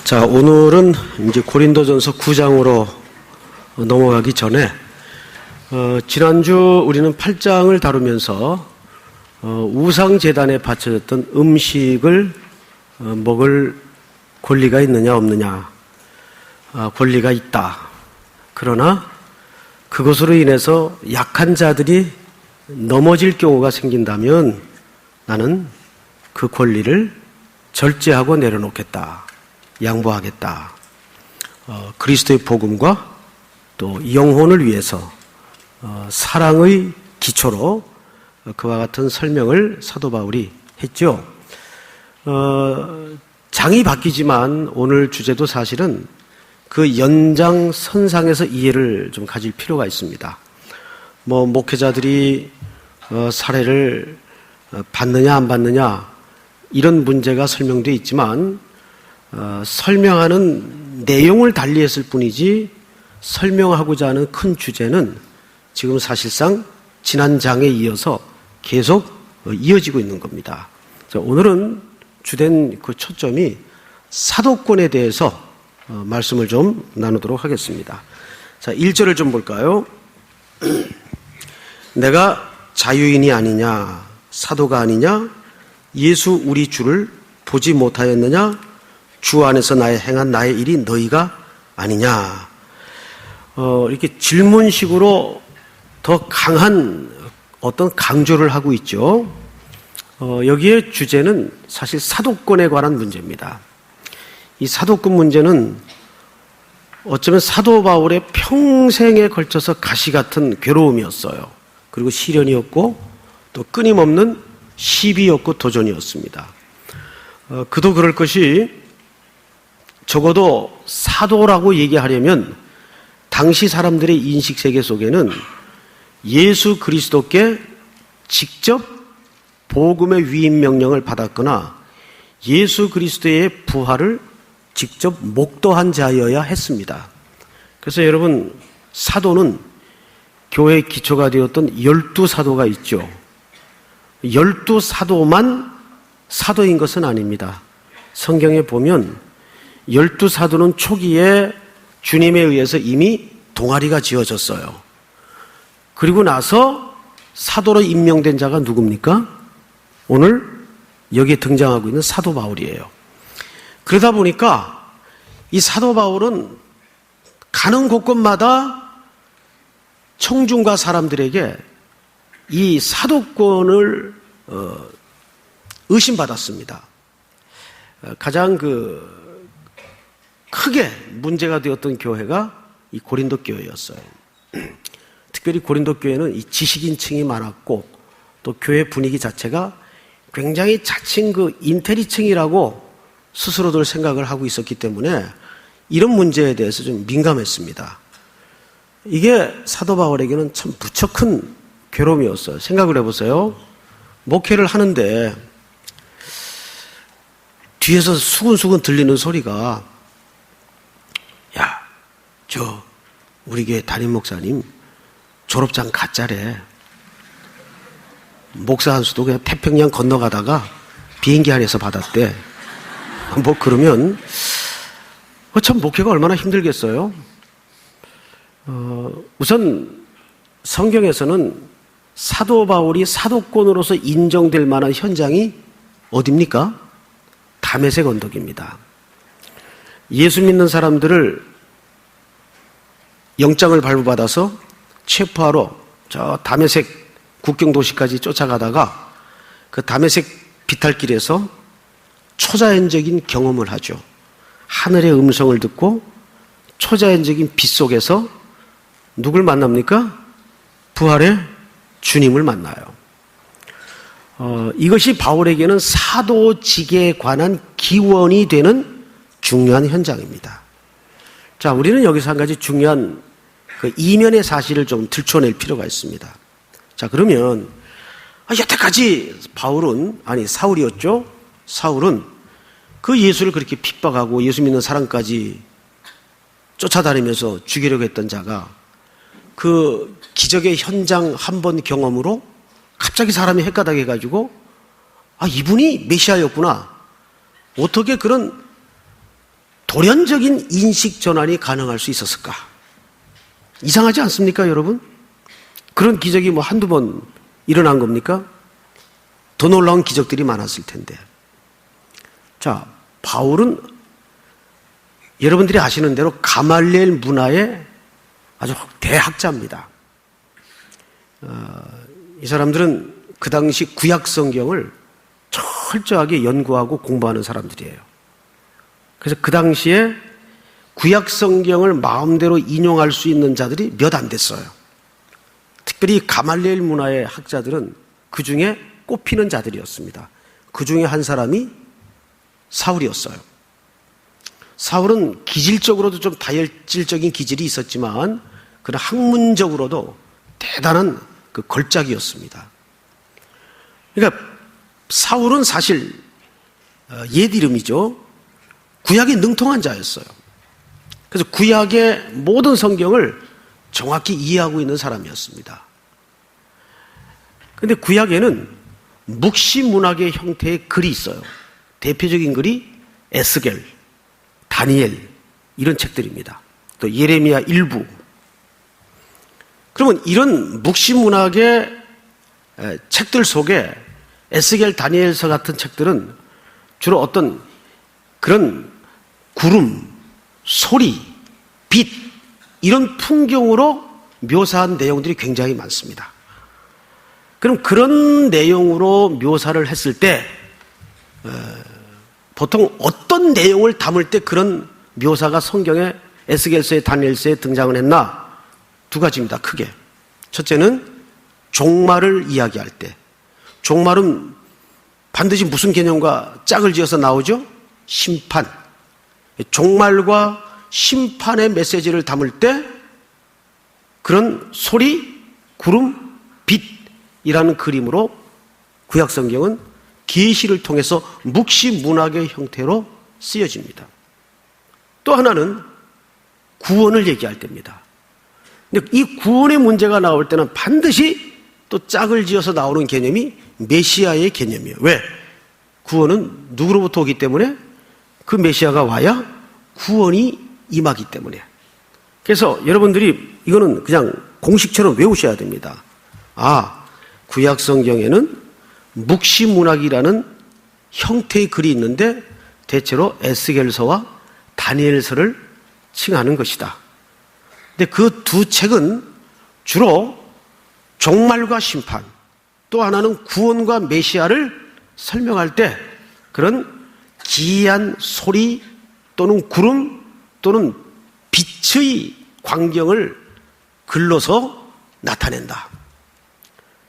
자, 오늘은 이제 고린도전서 9장으로 넘어가기 전에 지난주 우리는 8장을 다루면서 우상제단에 바쳐졌던 음식을 먹을 권리가 있느냐 없느냐, 권리가 있다. 그러나 그것으로 인해서 약한 자들이 넘어질 경우가 생긴다면 나는 그 권리를 절제하고 내려놓겠다. 양보하겠다. 그리스도의 복음과 또 영혼을 위해서 사랑의 기초로 그와 같은 설명을 사도 바울이 했죠. 장이 바뀌지만 오늘 주제도 사실은 그 연장선상에서 이해를 좀 가질 필요가 있습니다. 목회자들이 사례를 받느냐 안 받느냐 이런 문제가 설명되어 있지만 설명하는 내용을 달리했을 뿐이지 설명하고자 하는 큰 주제는 지금 사실상 지난 장에 이어서 계속 이어지고 있는 겁니다. 오늘은 주된 그 초점이 사도권에 대해서 말씀을 좀 나누도록 하겠습니다. 자, 1절을 좀 볼까요? 내가 자유인이 아니냐, 사도가 아니냐, 예수 우리 주를 보지 못하였느냐, 주 안에서 행한 나의 일이 너희가 아니냐. 이렇게 질문식으로 더 강한 어떤 강조를 하고 있죠. 여기에 주제는 사실 사도권에 관한 문제입니다. 이 사도권 문제는 어쩌면 사도 바울의 평생에 걸쳐서 가시 같은 괴로움이었어요. 그리고 시련이었고 또 끊임없는 시비였고 도전이었습니다. 그도 그럴 것이 적어도 사도라고 얘기하려면 당시 사람들의 인식세계 속에는 예수 그리스도께 직접 복음의 위임 명령을 받았거나 예수 그리스도의 부활을 직접 목도한 자여야 했습니다. 그래서 여러분, 사도는 교회의 기초가 되었던 12사도가 있죠. 12사도만 사도인 것은 아닙니다. 성경에 보면 12사도는 초기에 주님에 의해서 이미 동아리가 지어졌어요. 그리고 나서 사도로 임명된 자가 누굽니까? 오늘 여기에 등장하고 있는 사도 바울이에요. 그러다 보니까 이 사도 바울은 가는 곳곳마다 청중과 사람들에게 이 사도권을 의심받았습니다. 가장 크게 문제가 되었던 교회가 이 고린도 교회였어요. 특별히 고린도 교회는 이 지식인층이 많았고 또 교회 분위기 자체가 굉장히 자칭 인테리층이라고 스스로들 생각을 하고 있었기 때문에 이런 문제에 대해서 좀 민감했습니다. 이게 사도 바울에게는 참 무척 큰 괴로움이었어요. 생각을 해보세요. 목회를 하는데 뒤에서 수근수근 들리는 소리가 우리 교회 담임 목사님 졸업장 가짜래. 목사 한 수도 그냥 태평양 건너가다가 비행기 안에서 받았대. 그러면 참 목회가 얼마나 힘들겠어요. 우선 성경에서는 사도 바울이 사도권으로서 인정될 만한 현장이 어디입니까? 다메섹 언덕입니다. 예수 믿는 사람들을 영장을 발부받아서 체포하러 저 다메섹 국경 도시까지 쫓아가다가 그 다메섹 비탈길에서 초자연적인 경험을 하죠. 하늘의 음성을 듣고 초자연적인 빛 속에서 누굴 만납니까? 부활의 주님을 만나요. 이것이 바울에게는 사도직에 관한 기원이 되는 중요한 현장입니다. 자, 우리는 여기서 한 가지 중요한 이면의 사실을 좀 들춰낼 필요가 있습니다. 자, 그러면 여태까지 사울이었죠? 사울은 그 예수를 그렇게 핍박하고 예수 믿는 사람까지 쫓아다니면서 죽이려고 했던 자가 그 기적의 현장 한 번 경험으로 갑자기 사람이 헷가닥해가지고 이분이 메시아였구나. 어떻게 그런 돌연적인 인식 전환이 가능할 수 있었을까? 이상하지 않습니까, 여러분? 그런 기적이 뭐 한두 번 일어난 겁니까? 더 놀라운 기적들이 많았을 텐데. 자, 바울은 여러분들이 아시는 대로 가말리엘 문화의 아주 대학자입니다. 이 사람들은 그 당시 구약 성경을 철저하게 연구하고 공부하는 사람들이에요. 그래서 그 당시에 구약 성경을 마음대로 인용할 수 있는 자들이 몇 안 됐어요. 특별히 가말리엘 문화의 학자들은 그 중에 꼽히는 자들이었습니다. 그 중에 한 사람이 사울이었어요. 사울은 기질적으로도 좀 다혈질적인 기질이 있었지만 그런 학문적으로도 대단한 그 걸작이었습니다. 그러니까 사울은 사실 옛 이름이죠. 구약에 능통한 자였어요. 그래서 구약의 모든 성경을 정확히 이해하고 있는 사람이었습니다. 그런데 구약에는 묵시문학의 형태의 글이 있어요. 대표적인 글이 에스겔, 다니엘 이런 책들입니다. 또 예레미야 일부. 그러면 이런 묵시문학의 책들 속에 에스겔, 다니엘서 같은 책들은 주로 어떤 그런 구름, 소리, 빛 이런 풍경으로 묘사한 내용들이 굉장히 많습니다. 그럼 그런 내용으로 묘사를 했을 때 보통 어떤 내용을 담을 때 그런 묘사가 성경에 에스겔서에 다니엘서에 등장을 했나? 두 가지입니다. 크게. 첫째는 종말을 이야기할 때. 종말은 반드시 무슨 개념과 짝을 지어서 나오죠? 심판. 종말과 심판의 메시지를 담을 때 그런 소리, 구름, 빛이라는 그림으로 구약 성경은 계시를 통해서 묵시 문학의 형태로 쓰여집니다. 또 하나는 구원을 얘기할 때입니다. 근데 이 구원의 문제가 나올 때는 반드시 또 짝을 지어서 나오는 개념이 메시아의 개념이에요. 왜? 구원은 누구로부터 오기 때문에 그 메시아가 와야 구원이 임하기 때문에. 그래서 여러분들이 이거는 그냥 공식처럼 외우셔야 됩니다. 아, 구약 성경에는 묵시문학이라는 형태의 글이 있는데 대체로 에스겔서와 다니엘서를 칭하는 것이다. 근데 그 두 책은 주로 종말과 심판, 또 하나는 구원과 메시아를 설명할 때 그런 기이한 소리 또는 구름 또는 빛의 광경을 글로서 나타낸다.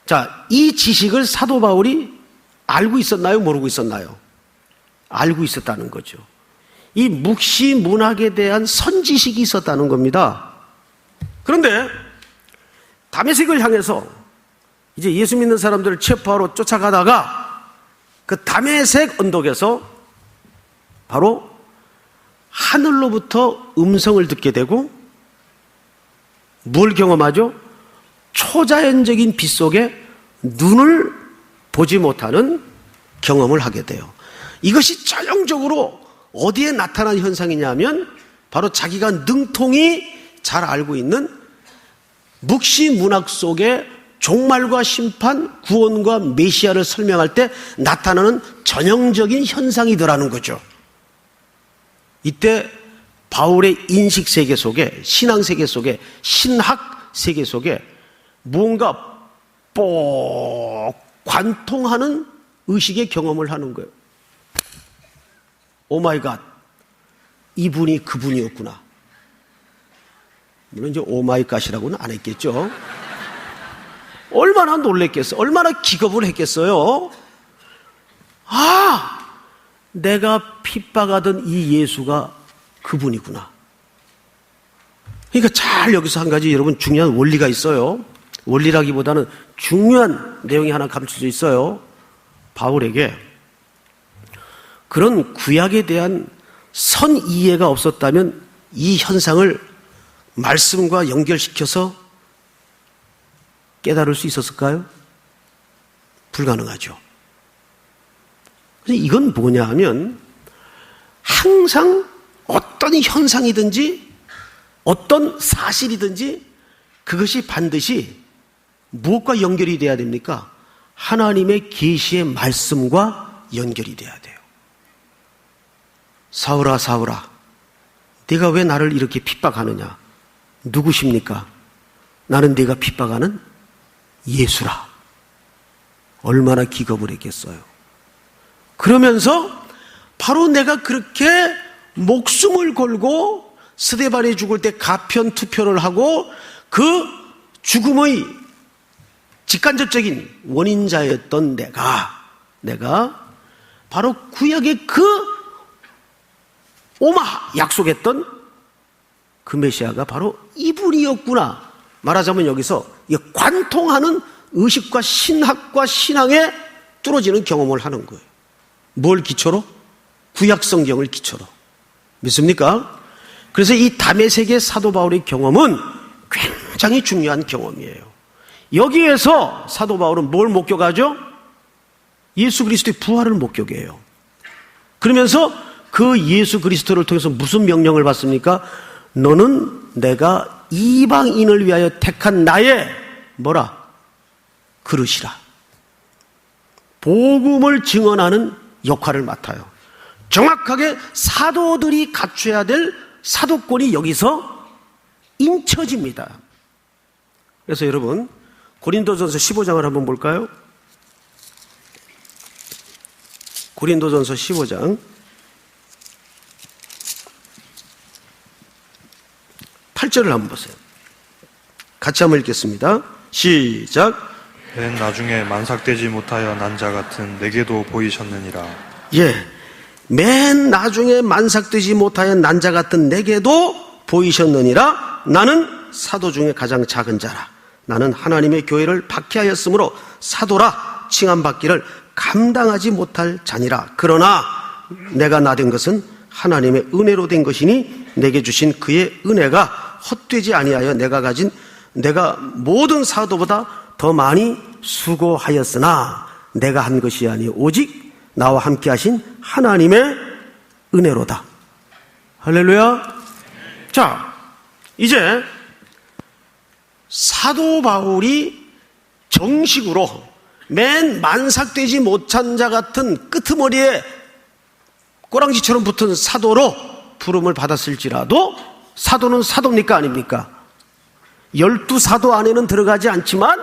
자, 이 지식을 사도 바울이 알고 있었나요? 모르고 있었나요? 알고 있었다는 거죠. 이 묵시 문학에 대한 선지식이 있었다는 겁니다. 그런데 다메섹을 향해서 이제 예수 믿는 사람들을 체포하러 쫓아가다가 그 다메섹 언덕에서 바로 하늘로부터 음성을 듣게 되고 뭘 경험하죠? 초자연적인 빛 속에 눈을 보지 못하는 경험을 하게 돼요. 이것이 전형적으로 어디에 나타난 현상이냐면 바로 자기가 능통히 잘 알고 있는 묵시 문학 속에 종말과 심판, 구원과 메시아를 설명할 때 나타나는 전형적인 현상이더라는 거죠. 이때 바울의 인식 세계 속에, 신앙 세계 속에, 신학 세계 속에 무언가 뽁 관통하는 의식의 경험을 하는 거예요. 오 마이 갓, 이분이 그분이었구나. 물론 이제 오 마이 갓이라고는 안 했겠죠. 얼마나 놀랬겠어요. 얼마나 기겁을 했겠어요. 아, 내가 핍박하던 이 예수가 그분이구나. 그러니까 잘 여기서 한 가지 여러분 중요한 원리가 있어요. 원리라기보다는 중요한 내용이 하나 감춰져 있어요. 바울에게 그런 구약에 대한 선 이해가 없었다면 이 현상을 말씀과 연결시켜서 깨달을 수 있었을까요? 불가능하죠. 그래서 이건 뭐냐 하면 항상 어떤 현상이든지 어떤 사실이든지 그것이 반드시 무엇과 연결이 돼야 됩니까? 하나님의 계시의 말씀과 연결이 돼야 돼요. 사울아 사울아, 네가 왜 나를 이렇게 핍박하느냐? 누구십니까? 나는 네가 핍박하는 예수라. 얼마나 기겁을 했겠어요. 그러면서 바로 내가 그렇게 목숨을 걸고 스데반이 죽을 때 가편투표를 하고 그 죽음의 직간접적인 원인자였던 내가 바로 구약의 그 오마 약속했던 그 메시아가 바로 이분이었구나. 말하자면 여기서 관통하는 의식과 신학과 신앙에 뚫어지는 경험을 하는 거예요. 뭘 기초로? 구약 성경을 기초로. 믿습니까? 그래서 이 다메섹의 사도 바울의 경험은 굉장히 중요한 경험이에요. 여기에서 사도 바울은 뭘 목격하죠? 예수 그리스도의 부활을 목격해요. 그러면서 그 예수 그리스도를 통해서 무슨 명령을 받습니까? 너는 내가 이방인을 위하여 택한 나의 그릇이라. 복음을 증언하는 역할을 맡아요. 정확하게 사도들이 갖춰야 될 사도권이 여기서 인쳐집니다. 그래서 여러분 고린도전서 15장을 한번 볼까요? 고린도전서 15장 8절을 한번 보세요. 같이 한번 읽겠습니다. 시작. 맨 나중에 만삭되지 못하여 난 자 같은 내게도 보이셨느니라. 예, 맨 나중에 만삭되지 못하여 난 자 같은 내게도 보이셨느니라. 나는 사도 중에 가장 작은 자라. 나는 하나님의 교회를 박해하였으므로 사도라 칭함받기를 감당하지 못할 자니라. 그러나 내가 나된 것은 하나님의 은혜로 된 것이니 내게 주신 그의 은혜가 헛되지 아니하여 내가 모든 사도보다 더 많이 수고하였으나 내가 한 것이 아니 오직 나와 함께 하신 하나님의 은혜로다. 할렐루야. 자, 이제 사도 바울이 정식으로 맨 만삭되지 못한 자 같은 끄트머리에 꼬랑지처럼 붙은 사도로 부름을 받았을지라도 사도는 사도입니까 아닙니까? 12사도 안에는 들어가지 않지만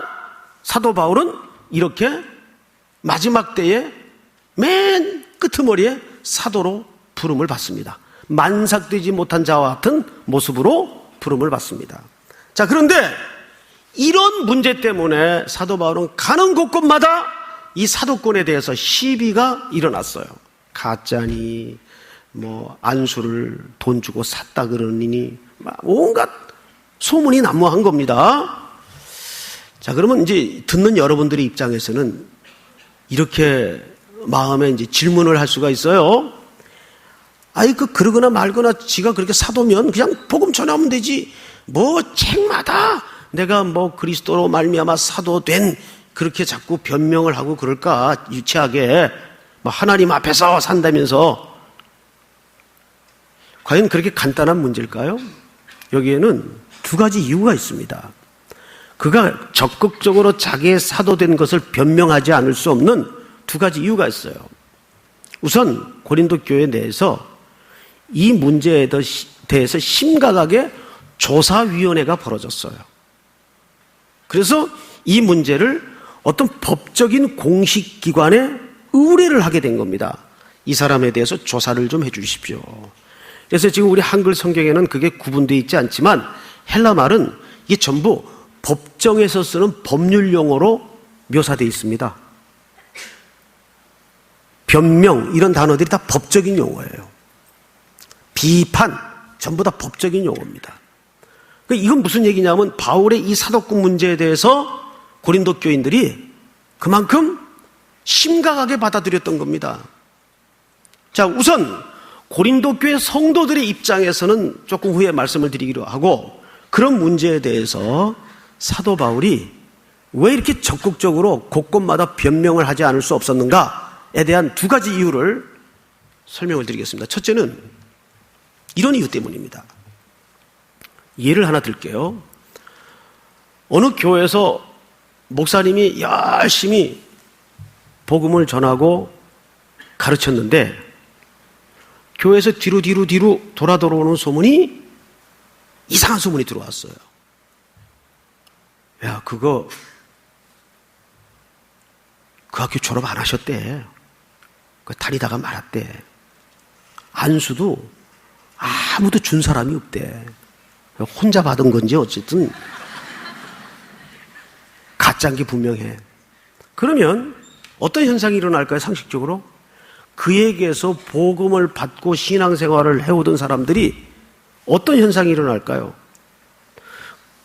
사도 바울은 이렇게 마지막 때에 맨 끄트머리에 사도로 부름을 받습니다. 만삭되지 못한 자와 같은 모습으로 부름을 받습니다. 자, 그런데 이런 문제 때문에 사도 바울은 가는 곳곳마다 이 사도권에 대해서 시비가 일어났어요. 가짜니 안수를 돈 주고 샀다 그러니 온갖 소문이 난무한 겁니다. 자, 그러면 이제 듣는 여러분들의 입장에서는 이렇게 마음에 이제 질문을 할 수가 있어요. 그러거나 말거나 지가 그렇게 사도면 그냥 복음 전하면 되지. 책마다 내가 그리스도로 말미암아 사도된 그렇게 자꾸 변명을 하고 그럴까? 유치하게 하나님 앞에서 산다면서. 과연 그렇게 간단한 문제일까요? 여기에는 두 가지 이유가 있습니다. 그가 적극적으로 자기의 사도된 것을 변명하지 않을 수 없는 두 가지 이유가 있어요. 우선 고린도 교회 내에서 이 문제에 대해서 심각하게 조사위원회가 벌어졌어요. 그래서 이 문제를 어떤 법적인 공식기관에 의뢰를 하게 된 겁니다. 이 사람에 대해서 조사를 좀 해주십시오. 그래서 지금 우리 한글 성경에는 그게 구분되어 있지 않지만 헬라 말은 이게 전부 법정에서 쓰는 법률 용어로 묘사되어 있습니다. 변명 이런 단어들이 다 법적인 용어예요. 비판 전부 다 법적인 용어입니다. 이건 무슨 얘기냐면 바울의 이 사도권 문제에 대해서 고린도 교인들이 그만큼 심각하게 받아들였던 겁니다. 자, 우선 고린도 교회 성도들의 입장에서는 조금 후에 말씀을 드리기로 하고 그런 문제에 대해서 사도 바울이 왜 이렇게 적극적으로 곳곳마다 변명을 하지 않을 수 없었는가에 대한 두 가지 이유를 설명을 드리겠습니다. 첫째는 이런 이유 때문입니다. 예를 하나 들게요. 어느 교회에서 목사님이 열심히 복음을 전하고 가르쳤는데 교회에서 뒤로 돌아오는 소문이 이상한 소문이 들어왔어요. 야, 그 학교 졸업 안 하셨대. 다니다가 말았대. 안수도 아무도 준 사람이 없대. 혼자 받은 건지 어쨌든 가짜인 게 분명해. 그러면 어떤 현상이 일어날까요? 상식적으로 그에게서 복음을 받고 신앙생활을 해오던 사람들이 어떤 현상이 일어날까요?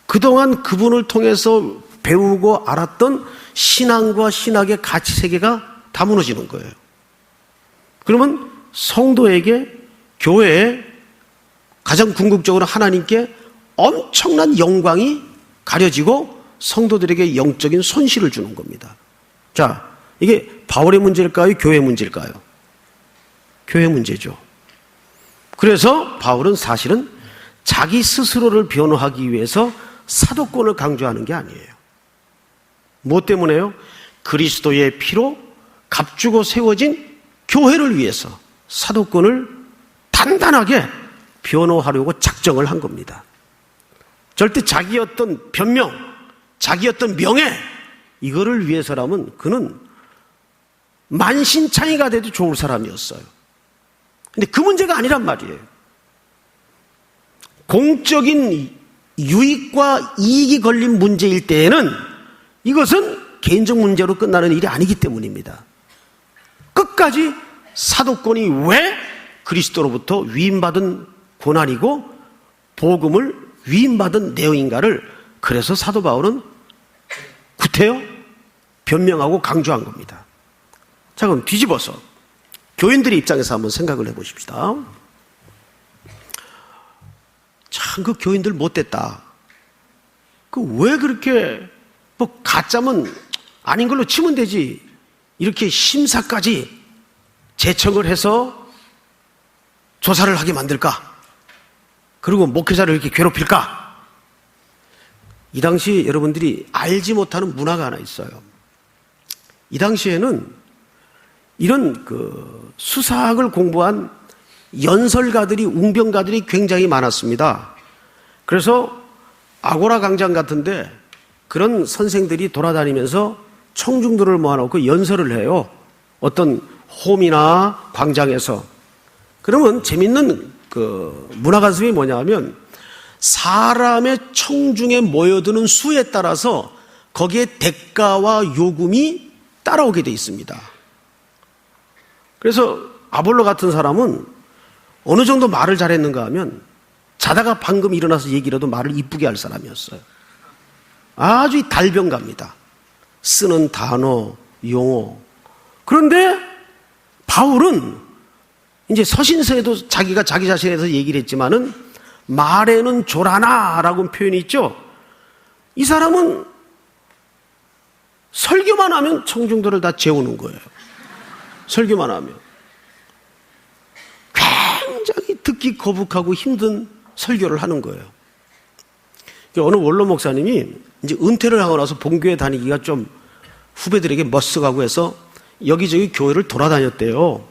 그동안 그분을 통해서 배우고 알았던 신앙과 신학의 가치세계가 다 무너지는 거예요. 그러면 성도에게, 교회에 가장 궁극적으로 하나님께 엄청난 영광이 가려지고 성도들에게 영적인 손실을 주는 겁니다. 자, 이게 바울의 문제일까요? 교회 문제일까요? 교회 문제죠. 그래서 바울은 사실은 자기 스스로를 변호하기 위해서 사도권을 강조하는 게 아니에요. 무엇 때문에요? 그리스도의 피로 값주고 세워진 교회를 위해서 사도권을 단단하게 변호하려고 작정을 한 겁니다. 절대 자기 어떤 변명, 자기 어떤 명예, 이거를 위해서라면 그는 만신창이가 돼도 좋을 사람이었어요. 근데 그 문제가 아니란 말이에요. 공적인 유익과 이익이 걸린 문제일 때에는 이것은 개인적 문제로 끝나는 일이 아니기 때문입니다. 끝까지 사도권이 왜 그리스도로부터 위임받은 고난이고 복음을 위임받은 내용인가를 그래서 사도 바울은 구태여 변명하고 강조한 겁니다. 자, 그럼 뒤집어서 교인들의 입장에서 한번 생각을 해보십시다. 참, 그 교인들 못됐다. 왜 그렇게 가짜면 아닌 걸로 치면 되지. 이렇게 심사까지 제청을 해서 조사를 하게 만들까? 그리고 목회자를 이렇게 괴롭힐까? 이 당시 여러분들이 알지 못하는 문화가 하나 있어요. 이 당시에는 이런 수사학을 공부한 연설가들이, 웅변가들이 굉장히 많았습니다. 그래서 아고라 광장 같은데 그런 선생들이 돌아다니면서 청중들을 모아놓고 연설을 해요. 어떤 홈이나 광장에서. 그러면 재밌는 문화관습이 뭐냐면 사람의 청중에 모여드는 수에 따라서 거기에 대가와 요금이 따라오게 돼 있습니다. 그래서 아볼로 같은 사람은 어느 정도 말을 잘했는가 하면 자다가 방금 일어나서 얘기라도 말을 이쁘게 할 사람이었어요. 아주 달변가입니다. 쓰는 단어, 용어. 그런데 바울은 이제 서신서에도 자기가 자기 자신에 대해서 얘기를 했지만은 말에는 조라나라고 표현이 있죠. 이 사람은 설교만 하면 청중들을 다 재우는 거예요. 설교만 하면. 굉장히 듣기 거북하고 힘든 설교를 하는 거예요. 어느 원로 목사님이 이제 은퇴를 하고 나서 본교회 다니기가 좀 후배들에게 멋쩍하고 해서 여기저기 교회를 돌아다녔대요.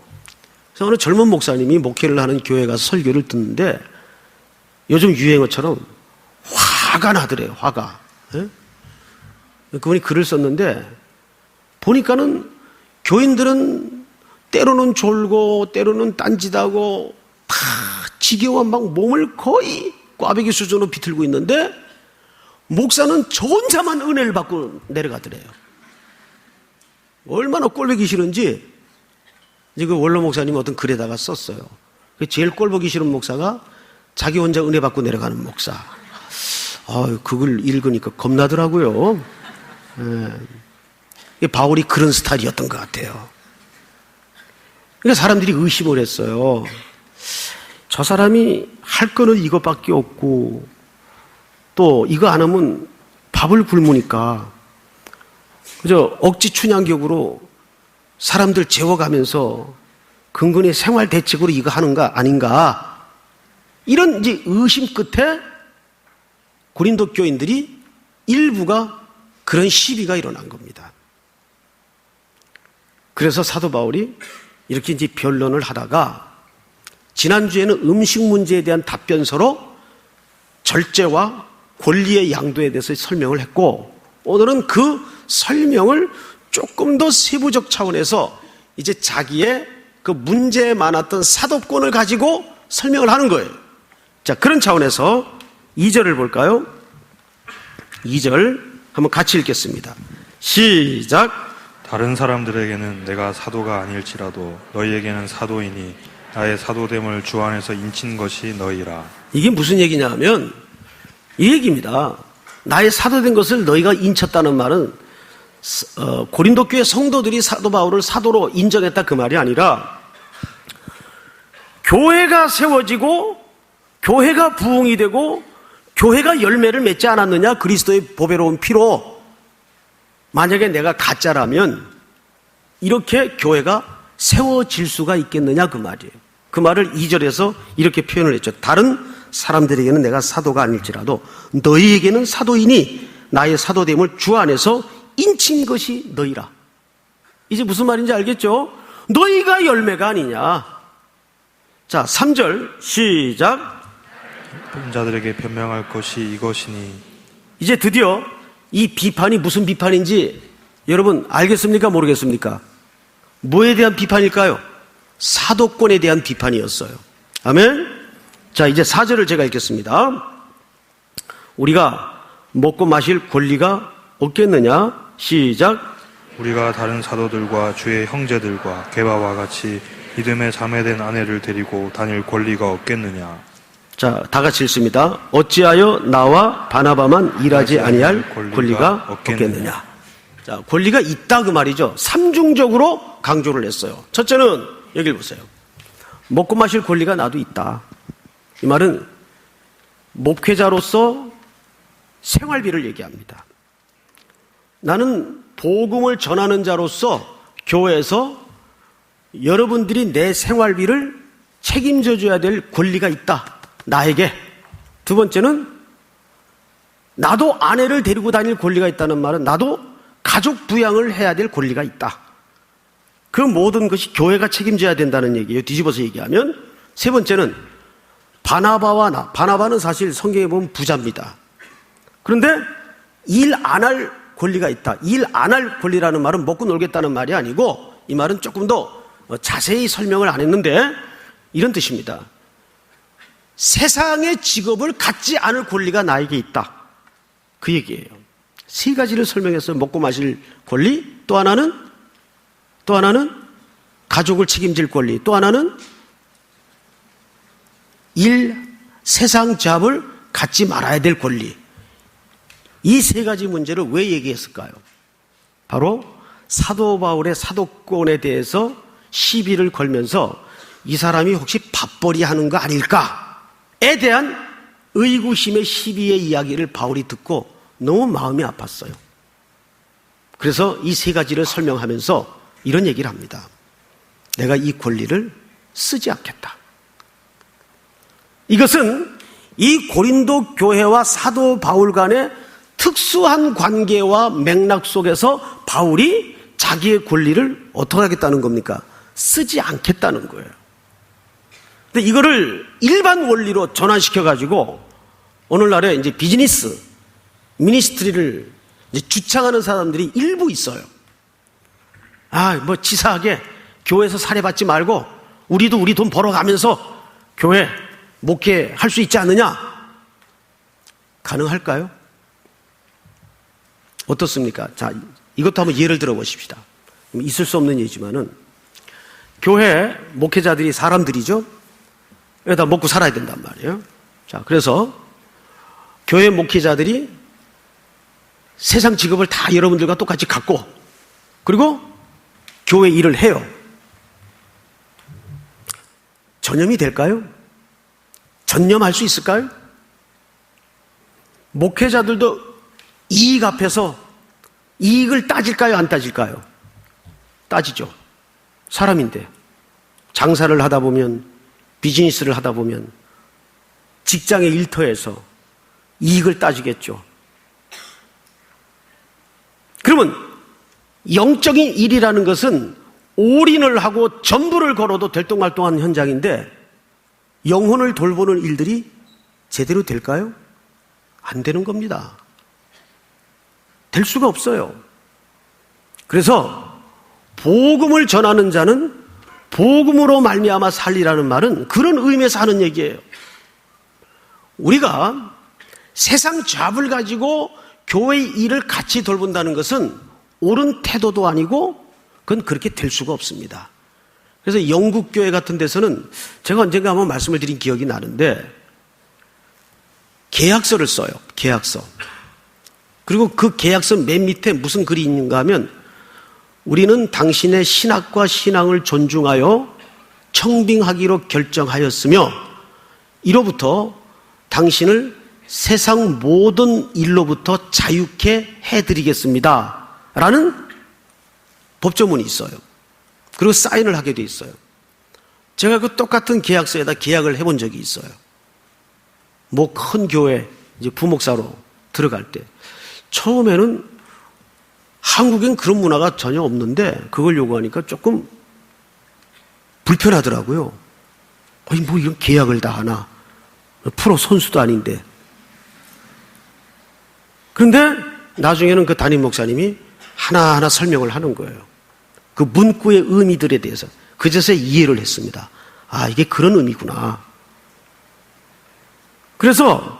그래서 어느 젊은 목사님이 목회를 하는 교회 가서 설교를 듣는데 요즘 유행어처럼 화가 나더래요. 화가. 예? 그분이 글을 썼는데 보니까는 교인들은 때로는 졸고 때로는 딴짓하고 다 지겨워 막 몸을 거의 꽈배기 수준으로 비틀고 있는데 목사는 저 혼자만 은혜를 받고 내려가더래요. 얼마나 꼴보기 싫은지 이제 그 원로 목사님이 어떤 글에다가 썼어요. 제일 꼴보기 싫은 목사가 자기 혼자 은혜 받고 내려가는 목사. 그 글 읽으니까 겁나더라고요. 바울이 그런 스타일이었던 것 같아요. 그러니까 사람들이 의심을 했어요. 저 사람이 할 거는 이것밖에 없고 또 이거 안 하면 밥을 굶으니까 그저 억지 춘향격으로 사람들 재워가면서 근근히 생활 대책으로 이거 하는가 아닌가 이런 이제 의심 끝에 고린도 교인들이 일부가 그런 시비가 일어난 겁니다. 그래서 사도 바울이 이렇게 이제 변론을 하다가 지난주에는 음식 문제에 대한 답변서로 절제와 권리의 양도에 대해서 설명을 했고, 오늘은 그 설명을 조금 더 세부적 차원에서 이제 자기의 그 문제에 많았던 사도권을 가지고 설명을 하는 거예요. 자, 그런 차원에서 2절을 볼까요? 2절 한번 같이 읽겠습니다. 시작. 다른 사람들에게는 내가 사도가 아닐지라도 너희에게는 사도이니 나의 사도됨을 주 안에서 인친 것이 너희라. 이게 무슨 얘기냐 하면 이 얘기입니다. 나의 사도된 것을 너희가 인쳤다는 말은 고린도 교회 성도들이 사도 바울을 사도로 인정했다 그 말이 아니라, 교회가 세워지고 교회가 부흥이 되고 교회가 열매를 맺지 않았느냐, 그리스도의 보배로운 피로. 만약에 내가 가짜라면 이렇게 교회가 세워질 수가 있겠느냐 그 말이에요. 그 말을 2절에서 이렇게 표현을 했죠. 다른 사람들에게는 내가 사도가 아닐지라도 너희에게는 사도이니 나의 사도됨을 주 안에서 인친 것이 너희라. 이제 무슨 말인지 알겠죠? 너희가 열매가 아니냐. 자, 3절 시작. 자들에게 변명할 것이 이것이니. 이제 드디어 이 비판이 무슨 비판인지 여러분 알겠습니까? 모르겠습니까? 뭐에 대한 비판일까요? 사도권에 대한 비판이었어요. 아멘. 자, 이제 4절을 제가 읽겠습니다. 우리가 먹고 마실 권리가 없겠느냐? 시작. 우리가 다른 사도들과 주의 형제들과 게바와 같이 믿음에 자매된 아내를 데리고 다닐 권리가 없겠느냐? 자, 다 같이 읽습니다. 어찌하여 나와 바나바만 일하지 아니할 권리가 없겠느냐? 자, 권리가 있다 그 말이죠. 삼중적으로 강조를 했어요. 첫째는 여기를 보세요. 먹고 마실 권리가 나도 있다. 이 말은 목회자로서 생활비를 얘기합니다. 나는 복음을 전하는 자로서 교회에서 여러분들이 내 생활비를 책임져 줘야 될 권리가 있다. 나에게. 두 번째는 나도 아내를 데리고 다닐 권리가 있다는 말은 나도 가족 부양을 해야 될 권리가 있다. 그 모든 것이 교회가 책임져야 된다는 얘기예요. 뒤집어서 얘기하면. 세 번째는 바나바와 나. 바나바는 사실 성경에 보면 부자입니다. 그런데 일 안 할 권리가 있다. 일 안 할 권리라는 말은 먹고 놀겠다는 말이 아니고, 이 말은 조금 더 자세히 설명을 안 했는데 이런 뜻입니다. 세상의 직업을 갖지 않을 권리가 나에게 있다. 그 얘기예요. 세 가지를 설명했어요. 먹고 마실 권리, 또 하나는 가족을 책임질 권리, 또 하나는 세상 잡을 갖지 말아야 될 권리. 이 세 가지 문제를 왜 얘기했을까요? 바로 사도 바울의 사도권에 대해서 시비를 걸면서 이 사람이 혹시 밥벌이 하는 거 아닐까에 대한 의구심의 시비의 이야기를 바울이 듣고 너무 마음이 아팠어요. 그래서 이 세 가지를 설명하면서 이런 얘기를 합니다. 내가 이 권리를 쓰지 않겠다. 이것은 이 고린도 교회와 사도 바울 간의 특수한 관계와 맥락 속에서 바울이 자기의 권리를 어떻게 하겠다는 겁니까? 쓰지 않겠다는 거예요. 근데 이거를 일반 원리로 전환시켜가지고 오늘날에 이제 비즈니스, 미니스트리를 이제 주창하는 사람들이 일부 있어요. 뭐 치사하게 교회에서 사례받지 말고 우리도 우리 돈 벌어가면서 교회 목회할 수 있지 않느냐? 가능할까요? 어떻습니까? 자, 이것도 한번 예를 들어 보십시다. 있을 수 없는 얘기지만은 교회 목회자들이 사람들이죠. 여기다 먹고 살아야 된단 말이에요. 자, 그래서 교회 목회자들이 세상 직업을 다 여러분들과 똑같이 갖고 그리고 교회 일을 해요. 전념이 될까요? 전념할 수 있을까요? 목회자들도 이익 앞에서 이익을 따질까요? 안 따질까요? 따지죠. 사람인데 장사를 하다 보면, 비즈니스를 하다 보면 직장의 일터에서 이익을 따지겠죠. 그러면 영적인 일이라는 것은 올인을 하고 전부를 걸어도 될똥말똥한 현장인데 영혼을 돌보는 일들이 제대로 될까요? 안 되는 겁니다. 될 수가 없어요. 그래서 복음을 전하는 자는 복음으로 말미암아 살리라는 말은 그런 의미에서 하는 얘기예요. 우리가 세상 잡을 가지고 교회의 일을 같이 돌본다는 것은 옳은 태도도 아니고 그건 그렇게 될 수가 없습니다. 그래서 영국 교회 같은 데서는 제가 언젠가 한번 말씀을 드린 기억이 나는데 계약서를 써요. 계약서. 그리고 그 계약서 맨 밑에 무슨 글이 있는가 하면 우리는 당신의 신학과 신앙을 존중하여 청빙하기로 결정하였으며 이로부터 당신을 세상 모든 일로부터 자유케 해드리겠습니다. 라는 법조문이 있어요. 그리고 사인을 하게 돼 있어요. 제가 그 똑같은 계약서에다 계약을 해본 적이 있어요. 뭐 큰 교회 이제 부목사로 들어갈 때 처음에는 한국엔 그런 문화가 전혀 없는데 그걸 요구하니까 조금 불편하더라고요. 아니 뭐 이런 계약을 다 하나. 프로 선수도 아닌데. 그런데 나중에는 그 담임 목사님이 하나하나 설명을 하는 거예요. 그 문구의 의미들에 대해서. 그제서야 이해를 했습니다. 아, 이게 그런 의미구나. 그래서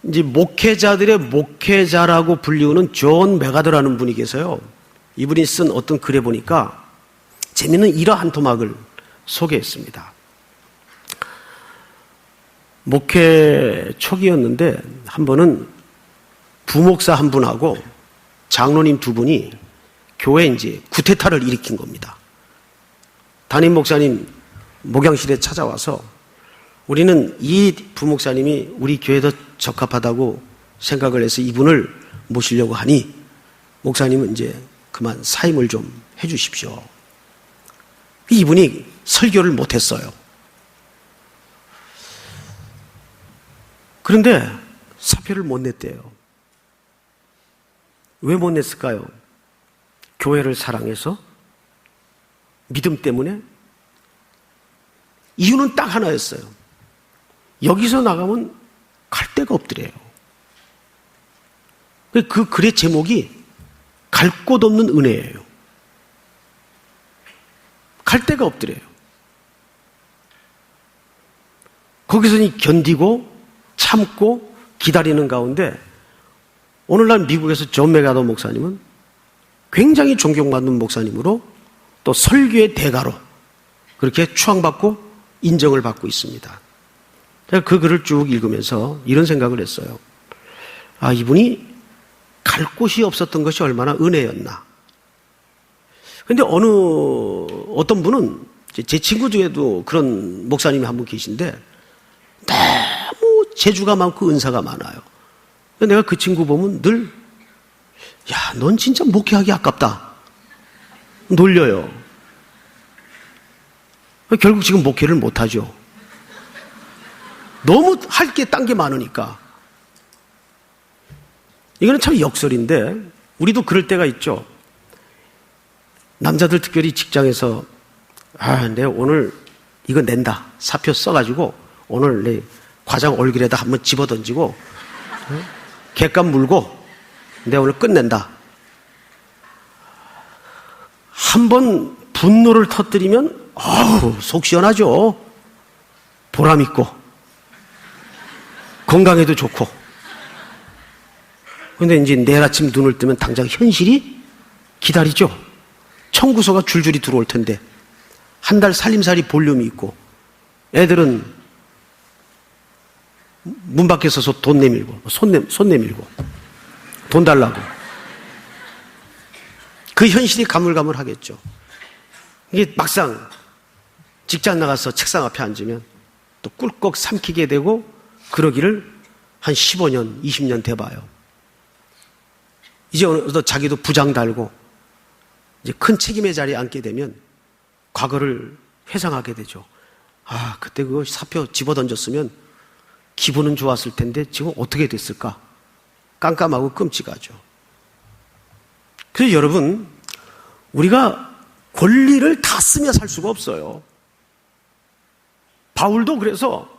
이제 목회자들의 목회자라고 불리우는 존 메가더라는 분이 계세요. 이분이 쓴 어떤 글에 보니까 재미있는 일화 한 토막을 소개했습니다. 목회 초기였는데 한 번은 부목사 한 분하고 장로님 두 분이 교회에 이제 구테타를 일으킨 겁니다. 담임 목사님 목양실에 찾아와서 우리는 이 부목사님이 우리 교회에 더 적합하다고 생각을 해서 이분을 모시려고 하니 목사님은 이제 그만 사임을 좀 해 주십시오. 이분이 설교를 못했어요. 그런데 사표를 못 냈대요. 왜 못 냈을까요? 교회를 사랑해서? 믿음 때문에? 이유는 딱 하나였어요. 여기서 나가면 갈 데가 없더래요. 그 글의 제목이 갈 곳 없는 은혜예요. 갈 데가 없더래요. 거기서 견디고 참고 기다리는 가운데 오늘날 미국에서 존 메가더 목사님은 굉장히 존경받는 목사님으로 또 설교의 대가로 그렇게 추앙받고 인정을 받고 있습니다. 제가 그 글을 쭉 읽으면서 이런 생각을 했어요. 아, 이분이 갈 곳이 없었던 것이 얼마나 은혜였나. 근데 어떤 분은 제 친구 중에도 그런 목사님이 한 분 계신데 너무 재주가 많고 은사가 많아요. 내가 그 친구 보면 늘 야, 넌 진짜 목회하기 아깝다. 놀려요. 결국 지금 목회를 못하죠. 너무 할 게 딴 게 많으니까. 이거는 참 역설인데 우리도 그럴 때가 있죠. 남자들 특별히 직장에서 내가 오늘 이거 낸다. 사표 써가지고 오늘 내 과장 얼굴에다 한번 집어던지고 객감 물고 내가 오늘 끝낸다. 한번 분노를 터뜨리면 속 시원하죠. 보람 있고 건강에도 좋고. 그런데 이제 내일 아침 눈을 뜨면 당장 현실이 기다리죠. 청구서가 줄줄이 들어올 텐데 한 달 살림살이 볼륨이 있고 애들은 문 밖에 서서 돈 내밀고 손 내밀고 돈 달라고. 그 현실이 가물가물하겠죠. 이게 막상 직장 나가서 책상 앞에 앉으면 또 꿀꺽 삼키게 되고 그러기를 한 15년, 20년 돼봐요. 이제 어느 자기도 부장 달고 이제 큰 책임의 자리에 앉게 되면 과거를 회상하게 되죠. 그때 그거 사표 집어 던졌으면 기분은 좋았을 텐데 지금 어떻게 됐을까? 깜깜하고 끔찍하죠. 그래서 여러분, 우리가 권리를 다 쓰며 살 수가 없어요. 바울도 그래서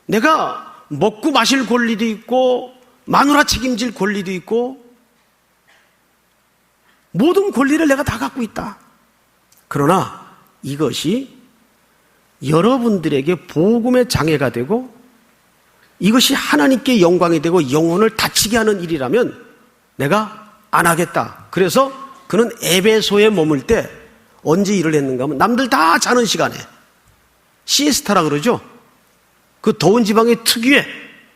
내가 먹고 마실 권리도 있고 마누라 책임질 권리도 있고 모든 권리를 내가 다 갖고 있다. 그러나 이것이 여러분들에게 복음의 장애가 되고 이것이 하나님께 영광이 되고 영혼을 다치게 하는 일이라면 내가 안 하겠다. 그래서 그는 에베소에 머물 때 언제 일을 했는가 하면 남들 다 자는 시간에 시에스타라 그러죠. 그 더운 지방의 특유의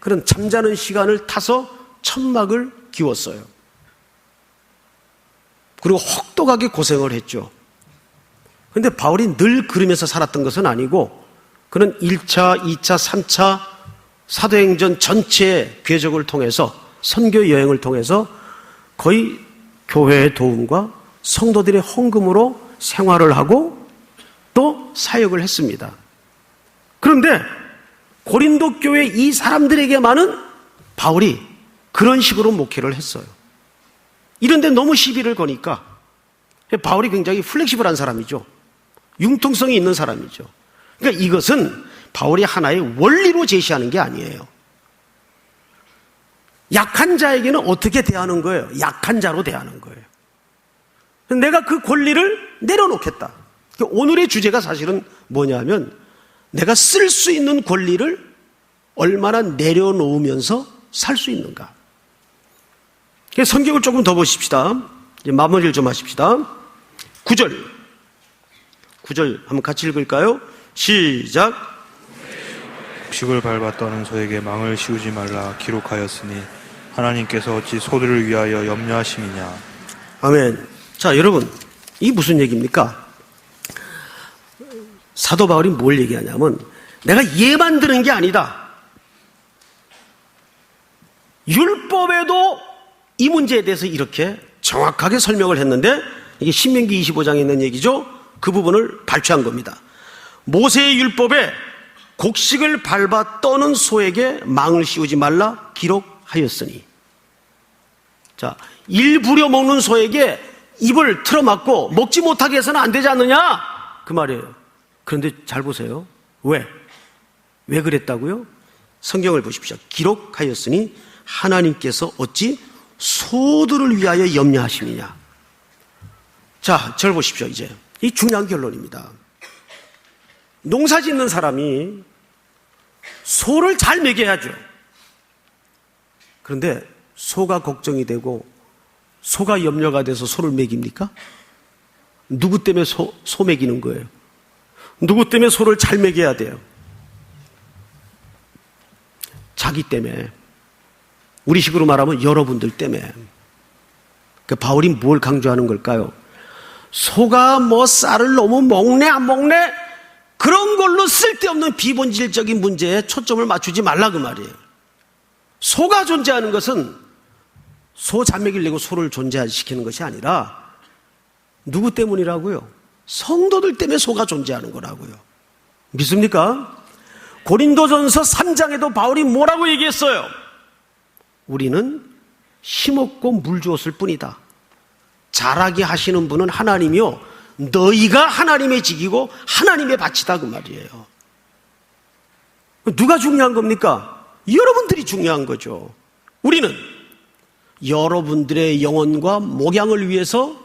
그런 잠자는 시간을 타서 천막을 기웠어요. 그리고 혹독하게 고생을 했죠. 그런데 바울이 늘 그러면서 살았던 것은 아니고 그는 1차, 2차, 3차 사도행전 전체의 궤적을 통해서 선교 여행을 통해서 거의 교회의 도움과 성도들의 헌금으로 생활을 하고 또 사역을 했습니다. 그런데 고린도 교회 이 사람들에게만은 바울이 그런 식으로 목회를 했어요. 이런데 너무 시비를 거니까 바울이 굉장히 플렉시블한 사람이죠. 융통성이 있는 사람이죠. 그러니까 이것은 바울이 하나의 원리로 제시하는 게 아니에요. 약한 자에게는 어떻게 대하는 거예요? 약한 자로 대하는 거예요. 내가 그 권리를 내려놓겠다. 오늘의 주제가 사실은 뭐냐면 내가 쓸 수 있는 권리를 얼마나 내려놓으면서 살 수 있는가. 성경을 조금 더 보십시다. 이제 마무리를 좀 하십시다. 9절 한번 같이 읽을까요? 시작. 곡식을 밟아 떠는 소에게 망을 씌우지 말라 기록하였으니 하나님께서 어찌 소들을 위하여 염려하심이냐. 아멘. 자, 여러분, 이게 무슨 얘기입니까? 사도 바울이 뭘 얘기하냐면 내가 얘만 드는 게 아니다. 율법에도 이 문제에 대해서 이렇게 정확하게 설명을 했는데 이게 신명기 25장에 있는 얘기죠. 그 부분을 발췌한 겁니다. 모세의 율법에 곡식을 밟아 떠는 소에게 망을 씌우지 말라 기록하였으니. 자, 일 부려 먹는 소에게 입을 틀어막고 먹지 못하게 해서는 안 되지 않느냐? 그 말이에요. 그런데 잘 보세요. 왜 그랬다고요? 성경을 보십시오. 기록하였으니 하나님께서 어찌 소들을 위하여 염려하심이냐. 자, 절 보십시오. 이제 이 중요한 결론입니다. 농사 짓는 사람이 소를 잘 먹여야죠. 그런데 소가 걱정이 되고 소가 염려가 돼서 소를 먹입니까? 누구 때문에 소 먹이는 거예요? 누구 때문에 소를 잘 먹여야 돼요? 자기 때문에. 우리식으로 말하면 여러분들 때문에. 그러니까 바울이 뭘 강조하는 걸까요? 소가 뭐 쌀을 너무 먹네 안 먹네 그런 걸로 쓸데없는 비본질적인 문제에 초점을 맞추지 말라 그 말이에요. 소가 존재하는 것은 소 잘 먹이려고 소를 존재시키는 것이 아니라 누구 때문이라고요? 성도들 때문에 소가 존재하는 거라고요. 믿습니까? 고린도전서 3장에도 바울이 뭐라고 얘기했어요? 우리는 힘없고 물 주었을 뿐이다. 자라게 하시는 분은 하나님이요 너희가 하나님의 직이고 하나님의 밭이다 그 말이에요. 누가 중요한 겁니까? 여러분들이 중요한 거죠. 우리는 여러분들의 영혼과 목양을 위해서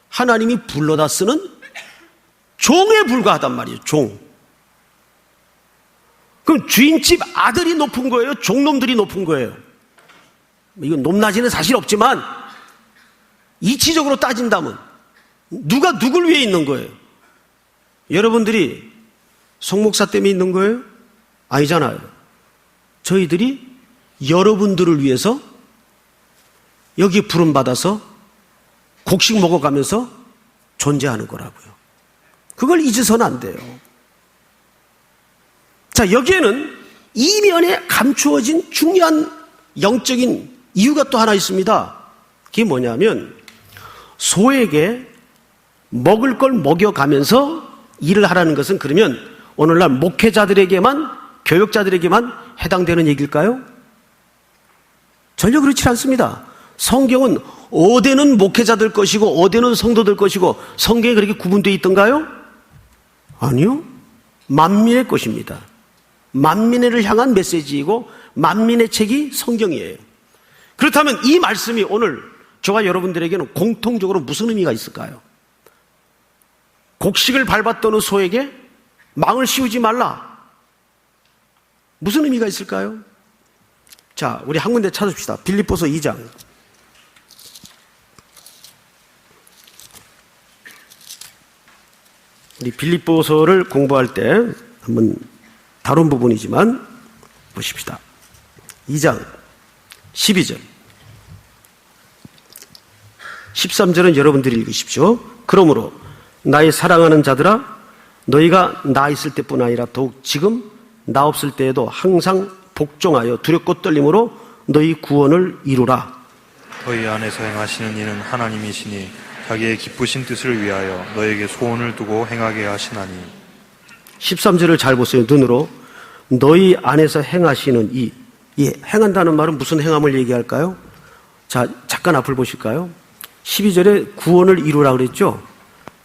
하나님이 불러다 쓰는 종에 불과하단 말이에요. 종. 그럼 주인집 아들이 높은 거예요? 종놈들이 높은 거예요? 이건 높낮이는 사실 없지만 이치적으로 따진다면 누가 누굴 위해 있는 거예요? 여러분들이 송목사 때문에 있는 거예요? 아니잖아요. 저희들이 여러분들을 위해서 여기 부름받아서 곡식 먹어가면서 존재하는 거라고요. 그걸 잊어서는 안 돼요. 자, 여기에는 이면에 감추어진 중요한 영적인 이유가 또 하나 있습니다. 그게 뭐냐면 소에게 먹을 걸 먹여가면서 일을 하라는 것은 그러면 오늘날 목회자들에게만, 교역자들에게만 해당되는 얘기일까요? 전혀 그렇지 않습니다. 성경은 어디는 목회자들 것이고 어디는 성도들 것이고 성경에 그렇게 구분되어 있던가요? 아니요. 만민의 것입니다. 만민을 향한 메시지이고 만민의 책이 성경이에요. 그렇다면 이 말씀이 오늘 저와 여러분들에게는 공통적으로 무슨 의미가 있을까요? 곡식을 밟았던 소에게 망을 씌우지 말라. 무슨 의미가 있을까요? 자, 우리 한 군데 찾읍시다. 빌립보서 2장. 우리 빌립보서를 공부할 때 한번 다룬 부분이지만 보십시다. 2장 12절 13절은 여러분들이 읽으십시오. 그러므로 나의 사랑하는 자들아 너희가 나 있을 때뿐 아니라 더욱 지금 나 없을 때에도 항상 복종하여 두렵고 떨림으로 너희 구원을 이루라. 너희 안에서 행하시는 이는 하나님이시니 자기의 기쁘신 뜻을 위하여 너에게 소원을 두고 행하게 하시나니. 13절을 잘 보세요. 눈으로. 너희 안에서 행하시는 이 행한다는 말은 무슨 행함을 얘기할까요? 자, 잠깐 앞을 보실까요? 12절에 구원을 이루라 그랬죠?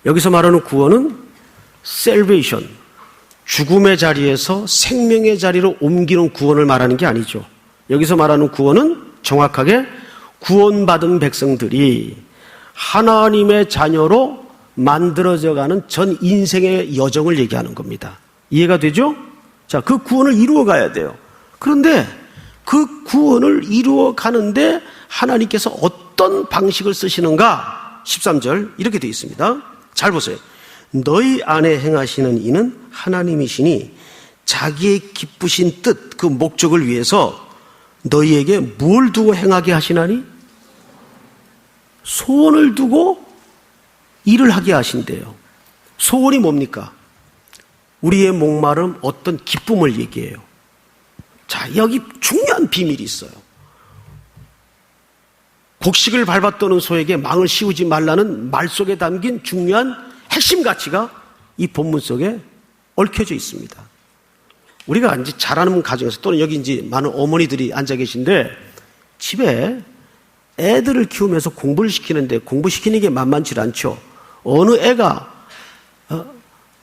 여기서 말하는 구원은 salvation, 죽음의 자리에서 생명의 자리로 옮기는 구원을 말하는 게 아니죠. 여기서 말하는 구원은 정확하게 구원받은 백성들이 하나님의 자녀로 만들어져가는 전 인생의 여정을 얘기하는 겁니다. 이해가 되죠? 자, 그 구원을 이루어 가야 돼요. 그런데 그 구원을 이루어 가는데 하나님께서 어떤 방식을 쓰시는가? 13절 이렇게 되어 있습니다. 잘 보세요. 너희 안에 행하시는 이는 하나님이시니 자기의 기쁘신 뜻, 그 목적을 위해서 너희에게 뭘 두고 행하게 하시나니? 소원을 두고 일을 하게 하신대요. 소원이 뭡니까? 우리의 목마름, 어떤 기쁨을 얘기해요. 자, 여기 중요한 비밀이 있어요. 곡식을 밟았던 소에게 망을 씌우지 말라는 말 속에 담긴 중요한 핵심 가치가 이 본문 속에 얽혀져 있습니다. 우리가 이제 자라는 가정에서 또는 여기 이제 많은 어머니들이 앉아 계신데 집에 애들을 키우면서 공부를 시키는데 공부시키는 게 만만치 않죠. 어느 애가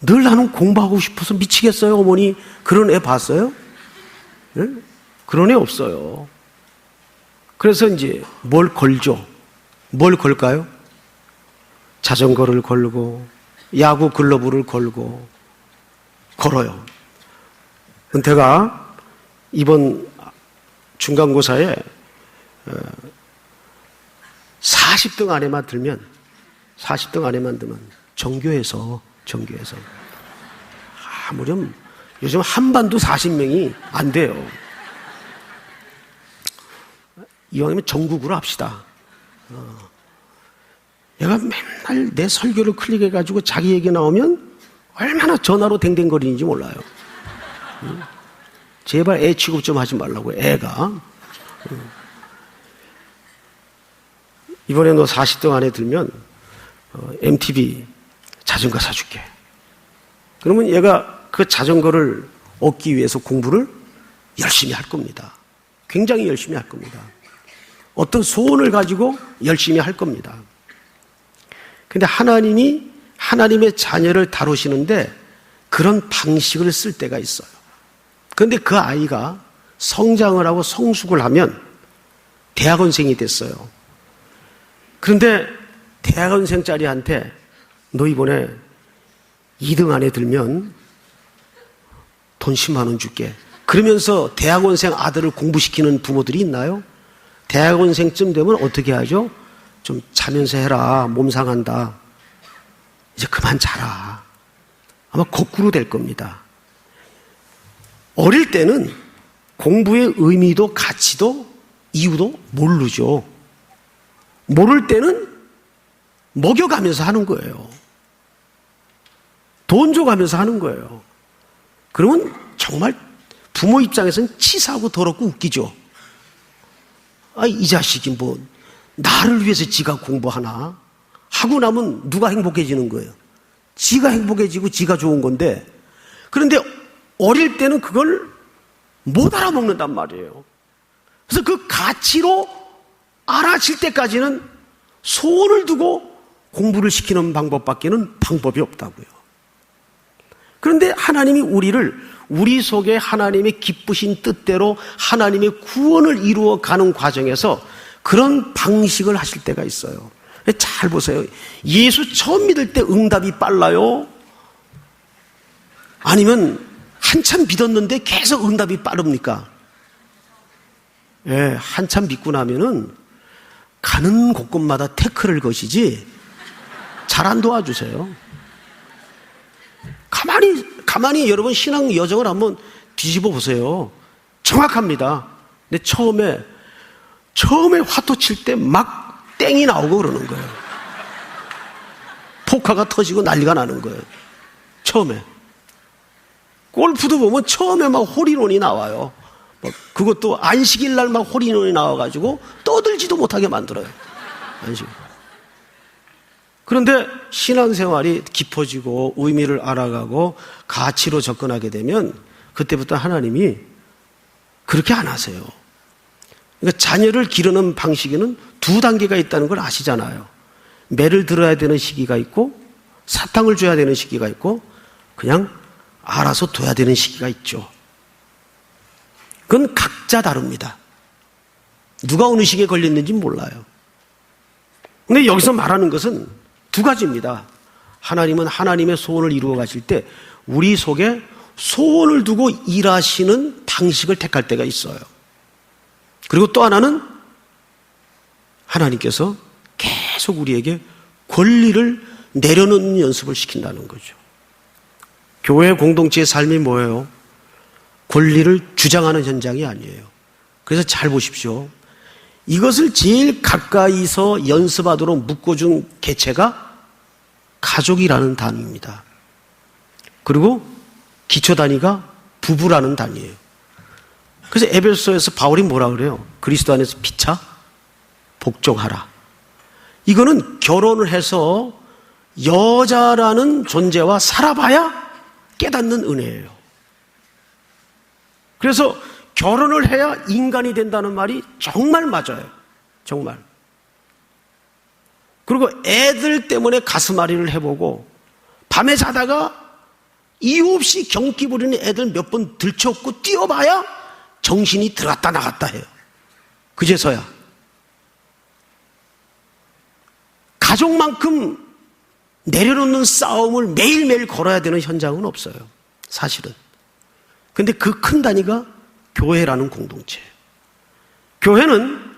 늘 나는 공부하고 싶어서 미치겠어요, 어머니. 그런 애 봤어요? 네? 그런 애 없어요. 그래서 이제 뭘 걸죠? 뭘 걸까요? 자전거를 걸고 야구 글러브를 걸고 걸어요. 은퇴가 이번 중간고사에 40등 안에만 들면 40등 안에만 들면 전교에서 아무렴 요즘 한반도 40명이 안 돼요. 이왕이면 전국으로 합시다. 얘가 맨날 내 설교를 클릭해가지고 자기 얘기 나오면 얼마나 전화로 댕댕거리는지 몰라요. 제발 애 취급 좀 하지 말라고, 애가. 이번에 너 40등 안에 들면 MTV 자전거 사줄게. 그러면 얘가 그 자전거를 얻기 위해서 공부를 열심히 할 겁니다. 굉장히 열심히 할 겁니다. 어떤 소원을 가지고 열심히 할 겁니다. 근데 하나님이 하나님의 자녀를 다루시는데 그런 방식을 쓸 때가 있어요. 그런데 그 아이가 성장을 하고 성숙을 하면 대학원생이 됐어요. 그런데 대학원생짜리한테 너 이번에 2등 안에 들면 돈 10만 원 줄게. 그러면서 대학원생 아들을 공부시키는 부모들이 있나요? 대학원생쯤 되면 어떻게 하죠? 좀 자면서 해라. 몸 상한다. 이제 그만 자라. 아마 거꾸로 될 겁니다. 어릴 때는 공부의 의미도 가치도 이유도 모르죠. 모를 때는 먹여가면서 하는 거예요. 돈 줘가면서 하는 거예요. 그러면 정말 부모 입장에서는 치사하고 더럽고 웃기죠. 아, 이 자식이 뭐 나를 위해서 지가 공부하나? 하고 나면 누가 행복해지는 거예요? 지가 행복해지고 지가 좋은 건데 그런데 어릴 때는 그걸 못 알아먹는단 말이에요. 그래서 그 가치로 알아질 때까지는 소원을 두고 공부를 시키는 방법밖에는 방법이 없다고요. 그런데 하나님이 우리 속에 하나님의 기쁘신 뜻대로 하나님의 구원을 이루어가는 과정에서 그런 방식을 하실 때가 있어요. 잘 보세요. 예수 처음 믿을 때 응답이 빨라요? 아니면 한참 믿었는데 계속 응답이 빠릅니까? 예, 한참 믿고 나면은 가는 곳곳마다 태클을 거시지 잘 안 도와주세요. 가만히 여러분 신앙 여정을 한번 뒤집어 보세요. 정확합니다. 근데 처음에 화토 칠 때 막 땡이 나오고 그러는 거예요. 포카가 터지고 난리가 나는 거예요. 처음에. 골프도 보면 처음에 막 홀인원이 나와요. 그것도 안식일 날 막 홀인원이 나와가지고 떠들지도 못하게 만들어요. 안식. 그런데 신앙생활이 깊어지고 의미를 알아가고 가치로 접근하게 되면 그때부터 하나님이 그렇게 안 하세요. 그러니까 자녀를 기르는 방식에는 두 단계가 있다는 걸 아시잖아요. 매를 들어야 되는 시기가 있고 사탕을 줘야 되는 시기가 있고 그냥 알아서 둬야 되는 시기가 있죠. 그건 각자 다릅니다. 누가 어느 시기에 걸렸는지 몰라요. 근데 여기서 말하는 것은 두 가지입니다. 하나님은 하나님의 소원을 이루어 가실 때 우리 속에 소원을 두고 일하시는 방식을 택할 때가 있어요. 그리고 또 하나는 하나님께서 계속 우리에게 권리를 내려놓는 연습을 시킨다는 거죠. 교회 공동체의 삶이 뭐예요? 권리를 주장하는 현장이 아니에요. 그래서 잘 보십시오. 이것을 제일 가까이서 연습하도록 묶어준 개체가 가족이라는 단위입니다. 그리고 기초 단위가 부부라는 단위예요. 그래서 에베소서에서 바울이 뭐라 그래요? 그리스도 안에서 피차 복종하라. 이거는 결혼을 해서 여자라는 존재와 살아봐야 깨닫는 은혜예요. 그래서 결혼을 해야 인간이 된다는 말이 정말 맞아요. 정말. 그리고 애들 때문에 가슴앓이를 해보고 밤에 자다가 이유 없이 경기 부리는 애들 몇 번 들쳤고 뛰어봐야 정신이 들었다 나갔다 해요. 그제서야. 가족만큼 내려놓는 싸움을 매일매일 걸어야 되는 현장은 없어요. 사실은. 근데 그 큰 단위가 교회라는 공동체예요. 교회는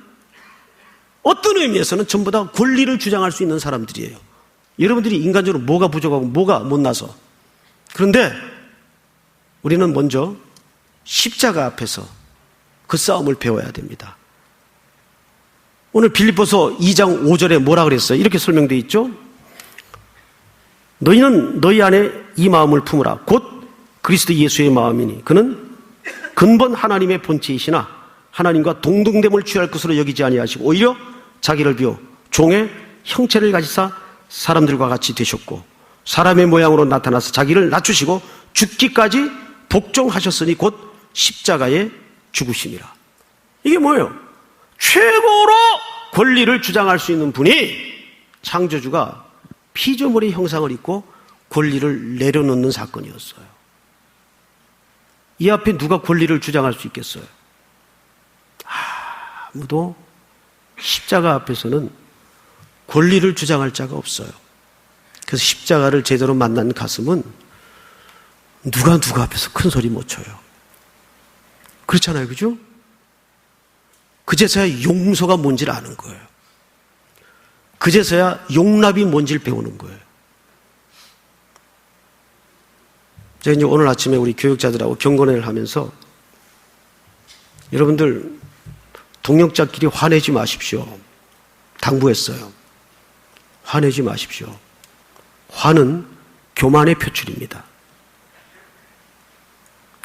어떤 의미에서는 전부 다 권리를 주장할 수 있는 사람들이에요. 여러분들이 인간적으로 뭐가 부족하고 뭐가 못나서. 그런데 우리는 먼저 십자가 앞에서 그 싸움을 배워야 됩니다. 오늘 빌립보서 2장 5절에 뭐라 그랬어요? 이렇게 설명되어 있죠? 너희는 너희 안에 이 마음을 품으라. 곧 그리스도 예수의 마음이니 그는 근본 하나님의 본체이시나 하나님과 동등됨을 취할 것으로 여기지 아니하시고 오히려 자기를 비워 종의 형체를 가지사 사람들과 같이 되셨고 사람의 모양으로 나타나서 자기를 낮추시고 죽기까지 복종하셨으니 곧 십자가에 죽으심이라. 이게 뭐예요? 최고로 권리를 주장할 수 있는 분이 창조주가 피조물의 형상을 입고 권리를 내려놓는 사건이었어요. 이 앞에 누가 권리를 주장할 수 있겠어요? 아무도 십자가 앞에서는 권리를 주장할 자가 없어요. 그래서 십자가를 제대로 만난 가슴은 누가 앞에서 큰 소리 못 쳐요. 그렇잖아요. 그죠? 그제서야 용서가 뭔지를 아는 거예요. 그제서야 용납이 뭔지를 배우는 거예요. 제가 이제 오늘 아침에 우리 교육자들하고 경건회를 하면서 여러분들 동역자끼리 화내지 마십시오. 당부했어요. 화내지 마십시오. 화는 교만의 표출입니다.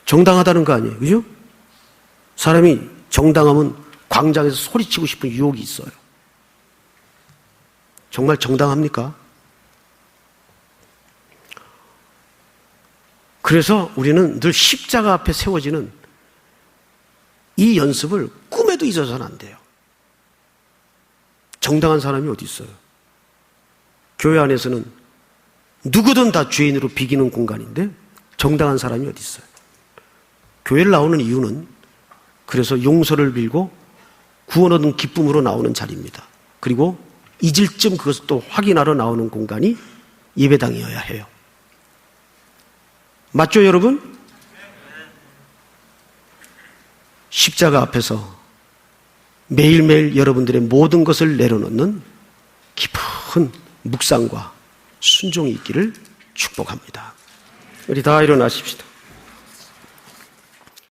정당하다는 거 아니에요. 그죠? 사람이 정당하면 광장에서 소리치고 싶은 유혹이 있어요. 정말 정당합니까? 그래서 우리는 늘 십자가 앞에 세워지는 이 연습을 꿈에도 잊어서는 안 돼요. 정당한 사람이 어디 있어요? 교회 안에서는 누구든 다 죄인으로 비기는 공간인데 정당한 사람이 어디 있어요? 교회를 나오는 이유는 그래서 용서를 빌고 구원 얻은 기쁨으로 나오는 자리입니다. 그리고 잊을 쯤 그것을 또 확인하러 나오는 공간이 예배당이어야 해요. 맞죠, 여러분? 십자가 앞에서 매일매일 여러분들의 모든 것을 내려놓는 깊은 묵상과 순종이 있기를 축복합니다. 우리 다 일어나십시다.